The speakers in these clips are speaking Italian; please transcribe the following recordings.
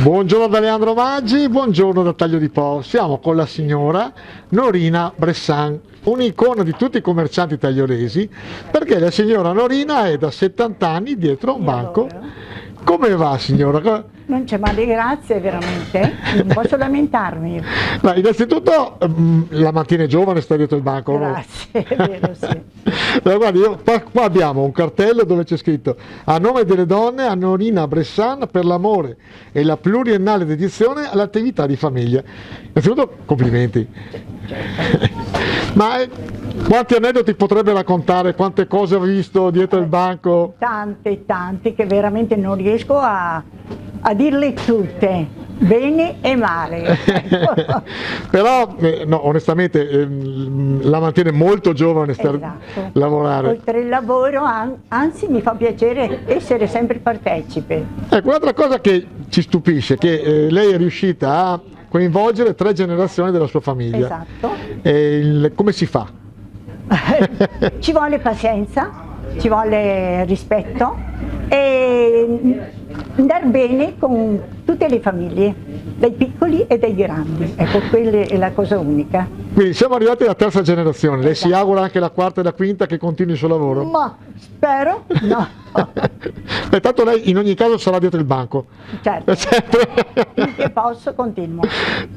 Buongiorno da Leandro Maggi, buongiorno da Taglio di Po. Siamo con la signora Norina Bressan, un'icona di tutti i commercianti tagliolesi, perché la signora Norina è da 70 anni dietro un banco. Come va, signora? Non c'è male, grazie, veramente. Non posso lamentarmi. Ma innanzitutto la mattina è giovane, sta dietro il banco. Grazie, è vero, sì. Guardi, qua abbiamo un cartello dove c'è scritto: a nome delle donne, a Norina Bressan per l'amore e la pluriennale dedizione all'attività di famiglia. Innanzitutto complimenti. Ma quanti aneddoti potrebbe raccontare, quante cose ha visto dietro il banco? Tante che veramente non riesco a dirle tutte, bene e male. Però no, onestamente la mantiene molto giovane Esatto. lavorare. Oltre il lavoro, anzi mi fa piacere essere sempre partecipe. Ecco, un'altra cosa che ci stupisce è che lei è riuscita a coinvolgere 3 generazioni della sua famiglia. Esatto. Come si fa? Ci vuole pazienza, ci vuole rispetto e andare bene con tutte le famiglie, dai piccoli e dai grandi. Ecco, quella è la cosa unica. Quindi siamo arrivati alla 3ª generazione, lei si augura anche la 4ª e la 5ª che continui il suo lavoro? Ma spero, no. Beh, tanto lei in ogni caso sarà dietro il banco. Certo, finché posso continuo.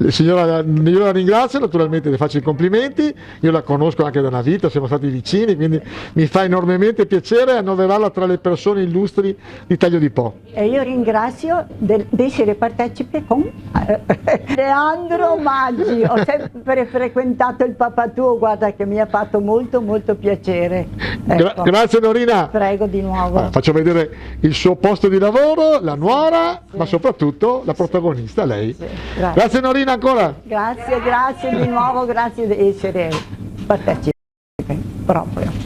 Signora, io la ringrazio, naturalmente le faccio i complimenti, io la conosco anche da una vita, siamo stati vicini, quindi mi fa enormemente piacere annoverarla tra le persone illustri di Taglio di Po. E io ringrazio di essere partecipe con Leandro Maggi. Ho sempre frequentato il papà tuo, guarda che mi ha fatto molto piacere. Ecco. Grazie Norina. Prego di nuovo. Faccio vedere il suo posto di lavoro, la nuora, ma soprattutto la protagonista, lei. Sì, grazie Norina ancora. Grazie di nuovo, grazie di essere partecipe proprio.